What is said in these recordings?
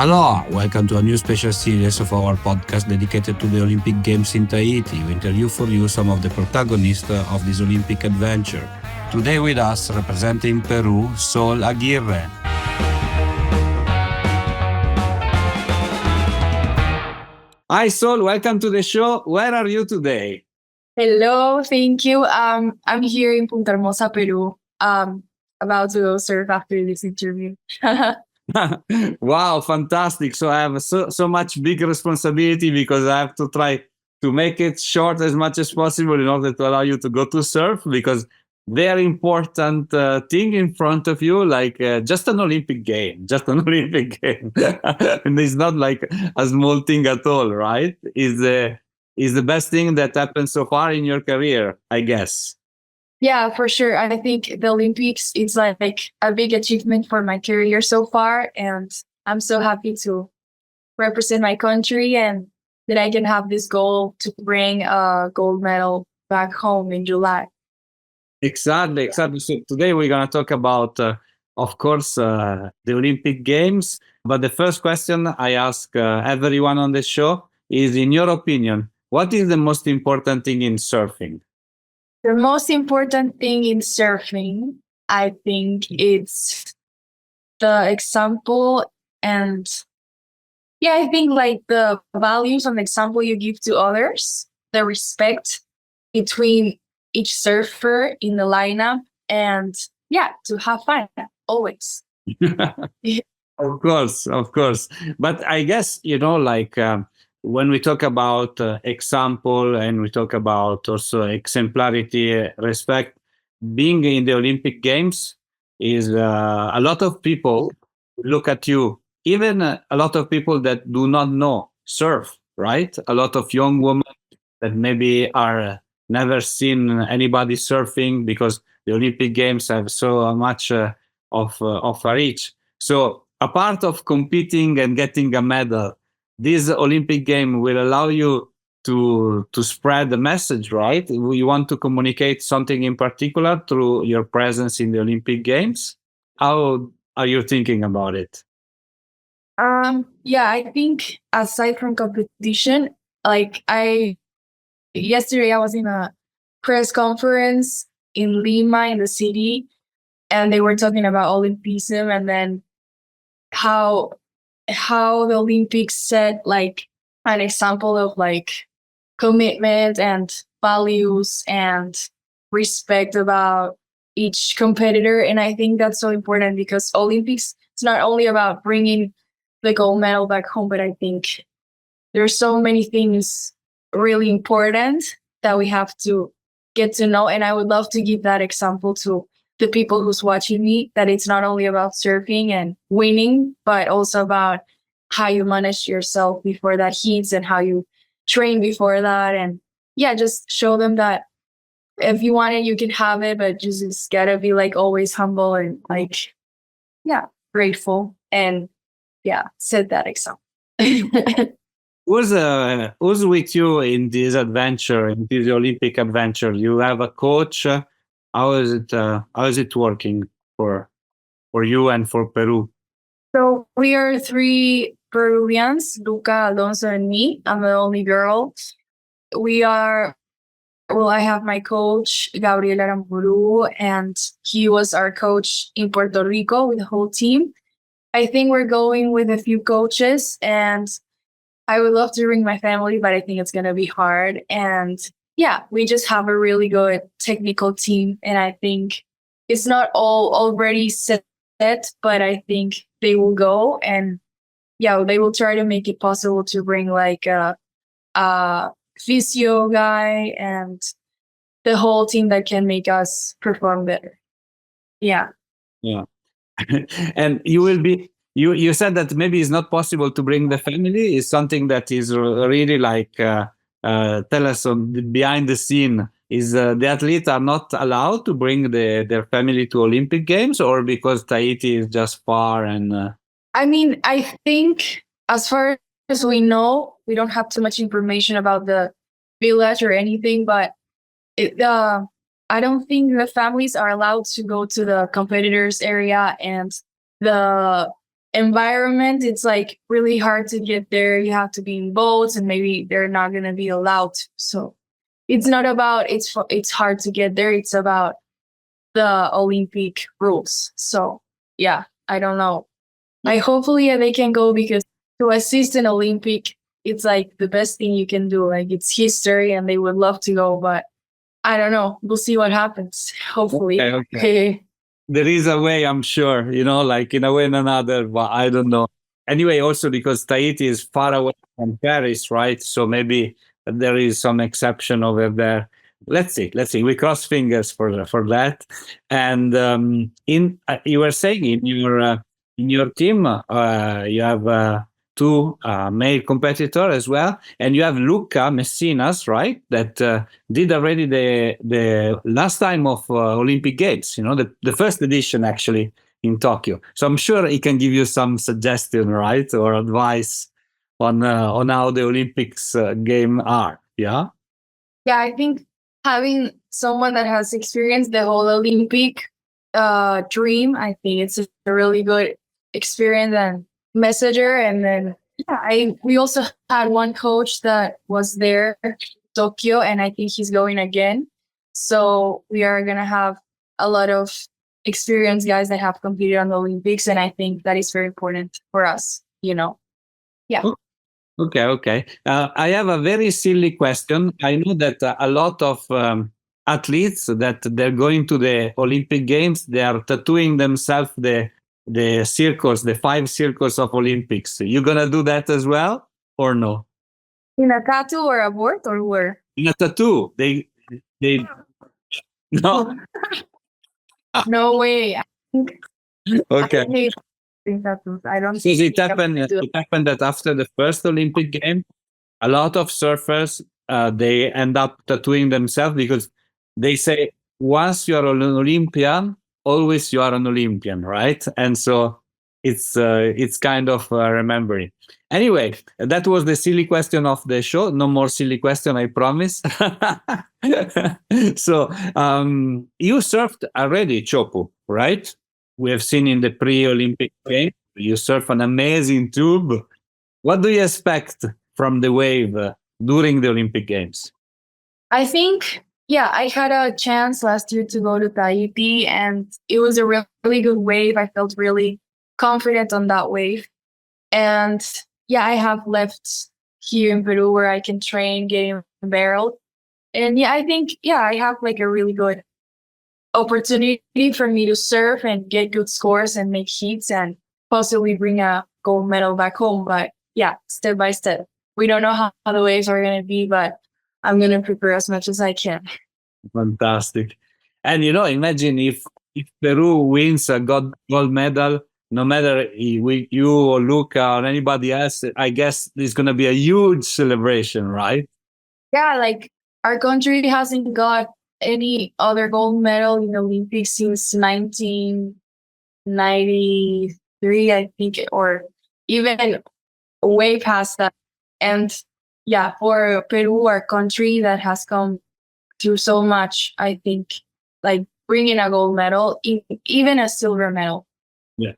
Aloha, welcome to a new special series of our podcast dedicated to the Olympic Games in Tahiti. We interview for you some of the protagonists of this Olympic adventure. Today with us, representing Peru, Sol Aguirre. Hi Sol, welcome to the show. Where are you today? Hello, thank you. I'm here in Punta Hermosa, Peru. About to go surf after this interview. Wow, fantastic. So I have so much big responsibility because I have to try to make it short as much as possible in order to allow you to go to surf, because very important thing in front of you, like just an Olympic game, just an Olympic game. And it's not like a small thing at all, right? Is the best thing that happened so far in your career, I guess. Yeah, for sure. I think the Olympics is like a big achievement for my career so far, and I'm so happy to represent my country and that I can have this goal to bring a gold medal back home in July. Exactly. So today we're going to talk about, of course, the Olympic Games. But the first question I ask everyone on the show is, in your opinion, what is the most important thing in surfing? The most important thing in surfing, I think, it's the example and I think like the values and example you give to others, the respect between each surfer in the lineup, and to have fun always. Of course. But I guess, when we talk about example and we talk about also exemplarity, respect, being in the Olympic Games is a lot of people look at you, even a lot of people that do not know surf, right? A lot of young women that maybe are never seen anybody surfing, because the Olympic Games have so much of a reach. So a part of competing and getting a medal, this Olympic game will allow you to spread the message, right? You want to communicate something in particular through your presence in the Olympic Games. How are you thinking about it? I think aside from competition, like yesterday I was in a press conference in Lima in the city, and they were talking about Olympism, and then how the Olympics set like an example of like commitment and values and respect about each competitor. And I think that's so important because Olympics, it's not only about bringing the gold medal back home, but I think there's so many things really important that we have to get to know. And I would love to give that example to the people who's watching me, that it's not only about surfing and winning, but also about how you manage yourself before that heats and how you train before that. And just show them that if you want it, you can have it, but just gotta be like always humble and like, grateful and set that example. Who's with you in this adventure, in this Olympic adventure? You have a coach. How is it working for you and for Peru? So we are three Peruvians, Luca, Alonso, and me. I'm the only girl. I have my coach, Gabriel Aramburu, and he was our coach in Puerto Rico with the whole team. I think we're going with a few coaches, and I would love to bring my family, but I think it's going to be hard. And we just have a really good technical team. And I think it's not all already set, but I think they will go, and they will try to make it possible to bring like a physio guy and the whole team that can make us perform better. Yeah. And you will be, you said that maybe it's not possible to bring the family. Is something that is really like, tell us on behind the scene. Is the athletes are not allowed to bring their family to Olympic Games, or because Tahiti is just far and... I mean, I think as far as we know, we don't have too much information about the village or anything, but I don't think the families are allowed to go to the competitors area, and the environment, it's like really hard to get there. You have to be in boats, and maybe they're not going to be allowed to. So it's not about it's hard to get there. It's about the Olympic rules. So yeah, I don't know. I hopefully they can go, because to assist an Olympic, it's like the best thing you can do. Like, it's history, and they would love to go, but I don't know. We'll see what happens. Hopefully. Okay. There is a way, I'm sure, like in a way and another, but I don't know. Anyway, also because Tahiti is far away from Paris, right? So maybe there is some exception over there. Let's see. We cross fingers for that. And you were saying in your team, you have two male competitors as well, and you have Luca Messinas, right? That did already the last time of Olympic Games. The first edition actually in Tokyo. So I'm sure he can give you some suggestion, right, or advice on how the Olympics game are. Yeah. Yeah, I think having someone that has experienced the whole Olympic dream, I think it's a really good experience and messenger. And then we also had one coach that was there, Tokyo, and I think he's going again. So we are gonna have a lot of experienced guys that have competed on the Olympics, and I think that is very important for us. Yeah. Okay. I have a very silly question. I know that a lot of athletes that they're going to the Olympic Games, they are tattooing themselves the circles, the 5 circles of Olympics. You gonna do that as well, or no? In a tattoo or a board, or where? In a tattoo, they no. No way. Okay. I hate tattoos. I don't. Because it happened that after the first Olympic game, a lot of surfers they end up tattooing themselves, because they say once you are an Olympian, always you are an Olympian, right? And so it's kind of remembering. Anyway, that was the silly question of the show. No more silly question, I promise. So you surfed already, Chopu, right? We have seen in the pre-Olympic game, you surf an amazing tube. What do you expect from the wave during the Olympic Games? I think, I had a chance last year to go to Tahiti, and it was a really good wave. I felt really confident on that wave. And I have left here in Peru where I can train getting barreled. And I think, I have like a really good opportunity for me to surf and get good scores and make heats and possibly bring a gold medal back home. But step by step. We don't know how the waves are going to be, but I'm going to prepare as much as I can. Fantastic. And imagine if Peru wins a gold medal, no matter you or Luca or anybody else, I guess there's going to be a huge celebration, right? Yeah, like our country hasn't got any other gold medal in the Olympics since 1993, I think, or even way past that. And for Peru, our country that has come through so much, I think, like bringing a gold medal, even a silver medal,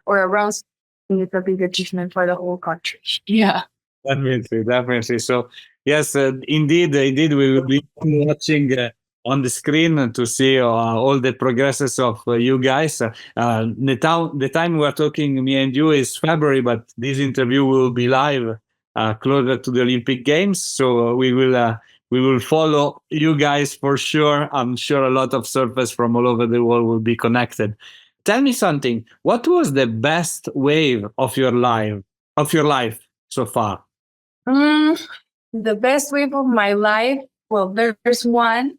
or a bronze, it's a big achievement for the whole country. Yeah. Definitely. So yes, indeed, we will be watching on the screen to see all the progresses of you guys. The time we're talking, me and you, is February, but this interview will be live closer to the Olympic Games. So we will follow you guys for sure. I'm sure a lot of surfers from all over the world will be connected. Tell me something. What was the best wave of your life so far? The best wave of my life. Well, there's one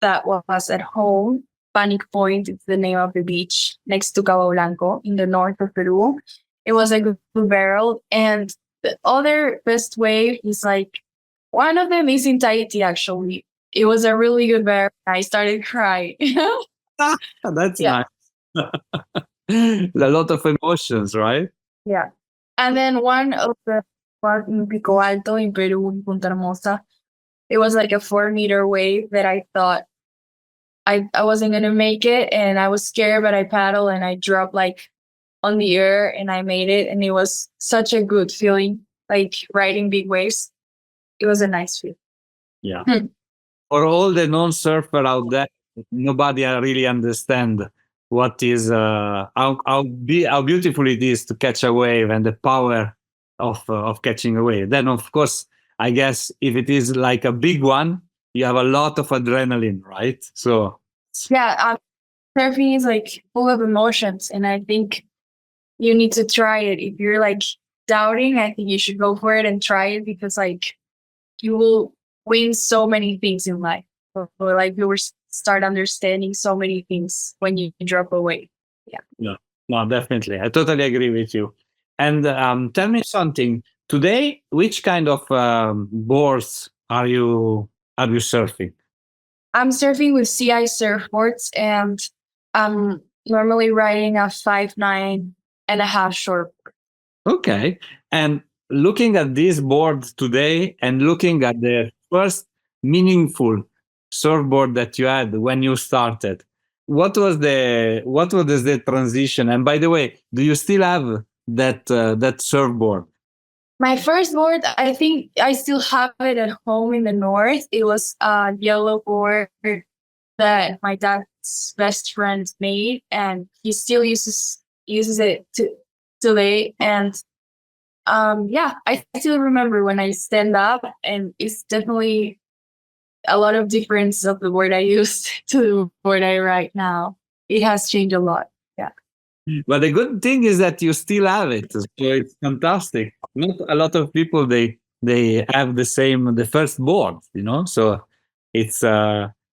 that was at home. Panic Point, it's the name of the beach next to Cabo Blanco in the north of Peru. It was a good barrel. And the other best wave is like one of them is in Tahiti, actually. It was a really good barrel. I started crying. That's nice. A lot of emotions, right? Yeah. And then one of the was in Pico Alto in Peru, in Punta Hermosa. It was like a 4-meter wave that I thought I wasn't going to make it, and I was scared, but I paddled and I dropped like on the air and I made it, and it was such a good feeling, like riding big waves. It was a nice feeling. Yeah. For all the non-surfer out there, nobody really understand what is how beautiful it is to catch a wave and the power of catching a wave. Then, of course, I guess if it is like a big one, you have a lot of adrenaline, right? So Yeah, surfing is like full of emotions, and I think you need to try it. If you're like doubting, I think you should go for it and try it, because like you will win so many things in life. Or like you will start understanding so many things when you drop away. Yeah. yeah, no, definitely, I totally agree with you. And tell me something today. Which kind of boards are you surfing? I'm surfing with CI surfboards, and I'm normally riding a 5'9.5" short. Okay. And looking at this board today and looking at the first meaningful surfboard that you had when you started, what was the transition? And by the way, do you still have that surfboard? My first board, I think I still have it at home in the north. It was a yellow board that my dad's best friend made, and he still uses it to today. And yeah, I still remember when I stand up, and it's definitely a lot of difference of the board I used to the board I write now. It has changed a lot. Yeah. But the good thing is that you still have it, so it's fantastic. Not a lot of people they have the first board, So it's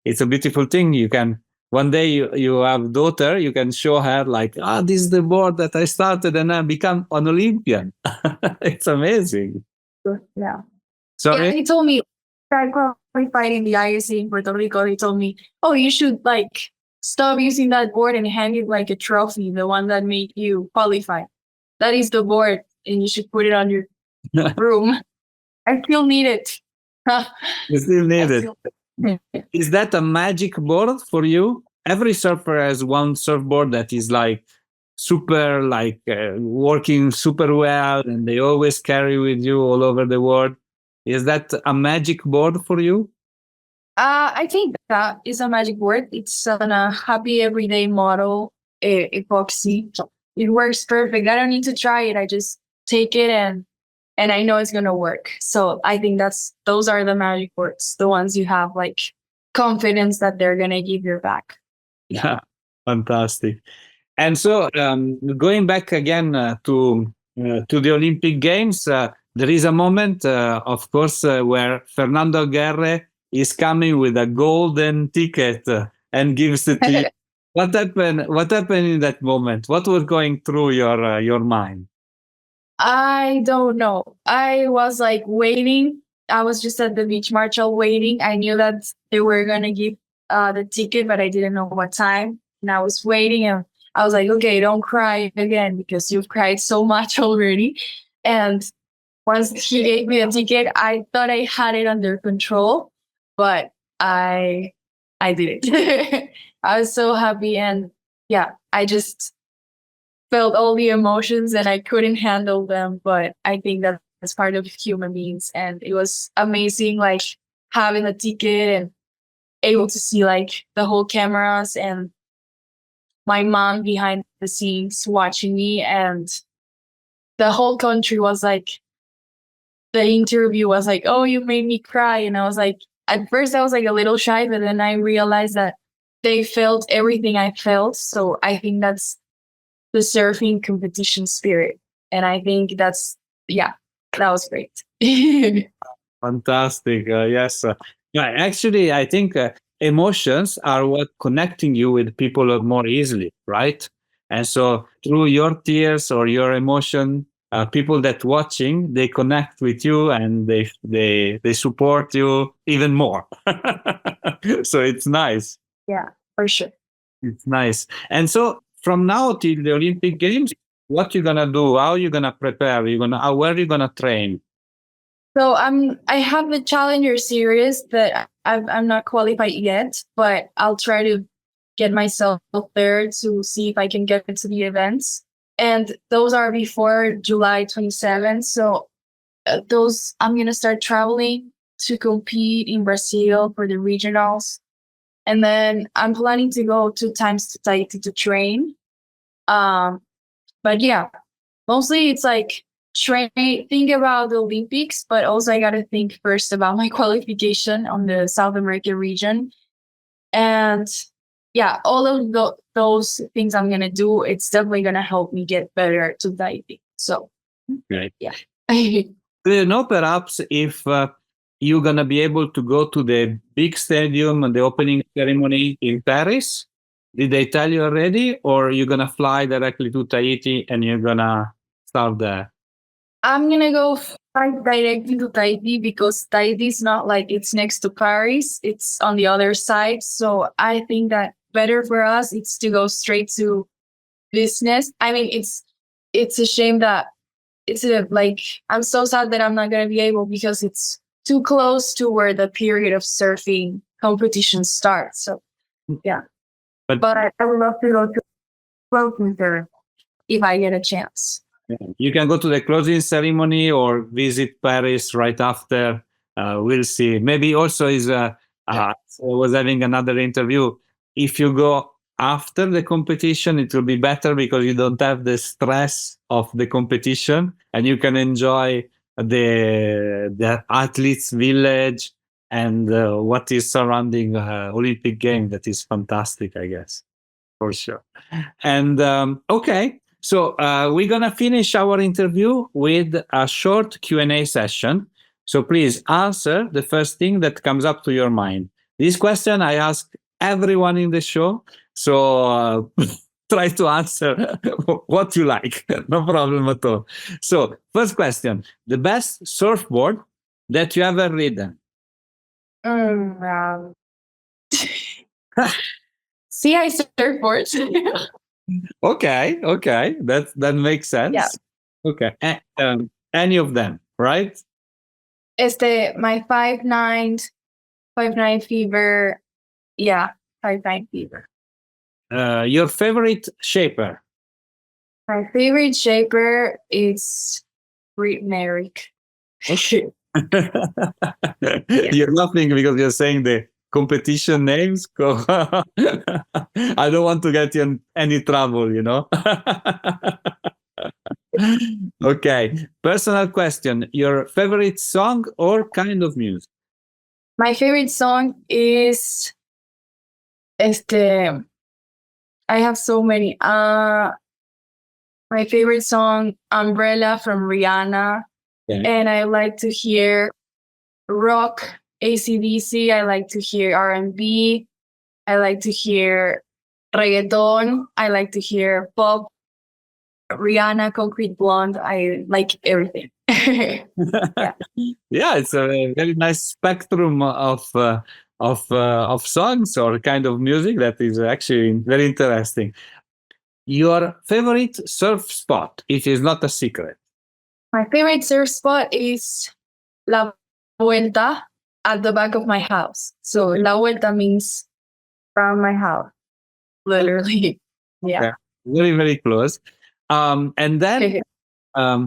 it's a beautiful thing. You can one day you have daughter, you can show her like, this is the board that I started and I become an Olympian. It's amazing. Yeah. Yeah, Sorry. he told me I qualified in the ISC in Puerto Rico. He told me, "Oh, you should like stop using that board and hang it like a trophy, the one that made you qualify. That is the board, and you should put it on your room." I still need it. You still need it. Still... Is that a magic board for you? Every surfer has one surfboard that is like super, like working super well, and they always carry with you all over the world. Is that a magic board for you? I think that is a magic word. It's on a happy everyday model epoxy. It works perfect. I don't need to try it. I just take it, and I know it's gonna work. So I think those are the magic words, the ones you have like confidence that they're gonna give you back. Yeah, fantastic. And so, going back again to the Olympic Games, there is a moment, of course, where Fernando Aguirre is coming with a golden ticket and gives it to you. What happened? What happened in that moment? What was going through your mind? I don't know. I was like waiting. I was just at the beach marshal waiting. I knew that they were gonna give the ticket, but I didn't know what time. And I was waiting, and I was like, okay, don't cry again because you've cried so much already. And once he gave me the ticket, I thought I had it under control, but I didn't. I was so happy, and yeah, I just felt all the emotions and I couldn't handle them. But I think that's part of human beings. And it was amazing, like having a ticket and able to see like the whole cameras and my mom behind the scenes watching me. And the whole country was like, the interview was like, "Oh, you made me cry." And I was like, at first I was like a little shy, but then I realized that they felt everything I felt. So I think that's the surfing competition spirit. And I think yeah, that was great. Fantastic. Yes. Yeah, actually, I think emotions are what connecting you with people more easily, right? And so through your tears or your emotion, people that watching, they connect with you and they support you even more. So it's nice. Yeah, for sure. It's nice. And so from now till the Olympic Games, what you gonna do? How you gonna prepare? Where you gonna train? So I have the Challenger series that I'm not qualified yet, but I'll try to get myself there to see if I can get into the events. and those are before July 27th. So those I'm gonna start traveling to compete in Brazil for the regionals, and then I'm planning to go 2 times to Tahiti to train. But yeah, mostly it's like train, think about the Olympics, but also I gotta think first about my qualification on the South America region. And yeah, all of those things I'm gonna do, it's definitely gonna help me get better to diving. So Great. yeah. Do you know perhaps if you're going to be able to go to the big stadium and the opening ceremony in Paris? Did they tell you already? Or you're going to fly directly to Tahiti and you're going to start there? I'm gonna go fly directly to Tahiti because Tahiti is not like it's next to Paris, it's on the other side. So I think that better for us it's to go straight to business. I mean, it's a shame that it's like I'm so sad that I'm not gonna be able because it's too close to where the period of surfing competition starts. So yeah, But I would love to go to closing there if I get a chance. you can go to the closing ceremony or visit Paris right after. We'll see. Maybe also I was having another interview. If you go after the competition, it will be better because you don't have the stress of the competition and you can enjoy the athletes' village and what is surrounding Olympic game. That is fantastic, I guess, for sure. And okay, so we're gonna finish our interview with a short Q&A session. So please answer the first thing that comes up to your mind. This question I ask everyone in the show, so try to answer what you like. No problem at all. So first question: the best surfboard that you ever ridden? CI surfboards. Okay, that makes sense. Yeah. Okay, any of them, right? My 5'9" fever. Yeah, 5'9" fever. Your favorite shaper? My favorite shaper is Merrick. Okay. You're laughing because you're saying the competition names. I don't want to get you in any trouble, you know? Okay. Personal question. Your favorite song or kind of music? My favorite song is I have so many. My favorite song, Umbrella from Rihanna. Okay. And I like to hear rock, AC/DC. I like to hear R&B. I like to hear reggaeton. I like to hear pop. Rihanna, Concrete Blonde. I like everything. Yeah, it's a very nice spectrum of songs or kind of music that is actually very interesting. Your favorite surf spot? It is not a secret. My favorite surf spot is La Vuelta at the back of my house. So La Vuelta means around my house, literally. Yeah. Okay. Very, very close. And then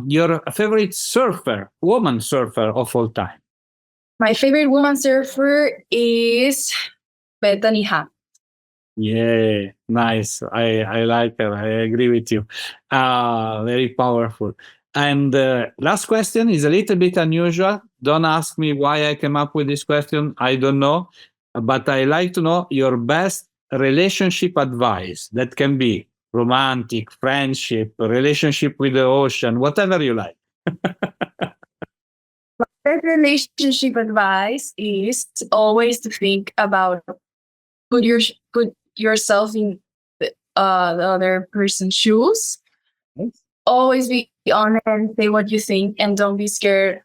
your favorite surfer, woman surfer of all time? My favorite woman surfer is Bethany Ham. Yeah, nice. I like her. I agree with you. Very powerful. And last question is a little bit unusual. Don't ask me why I came up with this question. I don't know. But I like to know your best relationship advice. That can be romantic, friendship, relationship with the ocean, whatever you like. My best relationship advice is always to think about put yourself in the other person's shoes. Yes. Always be honest and say what you think, and don't be scared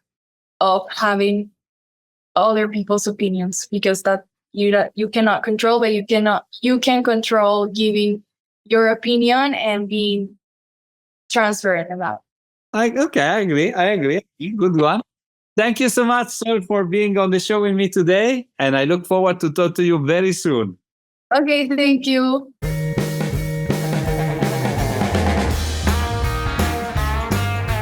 of having other people's opinions, because that you cannot control, but you can control giving your opinion and being transparent about. Okay, I agree. Good one. Thank you so much, Sol, for being on the show with me today. And I look forward to talk to you very soon. Okay, thank you.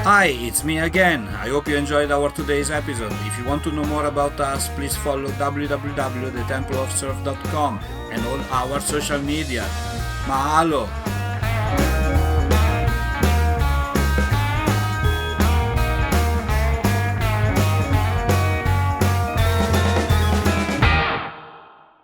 Hi, it's me again. I hope you enjoyed our today's episode. If you want to know more about us, please follow www.thetempleofsurf.com and all our social media. Mahalo!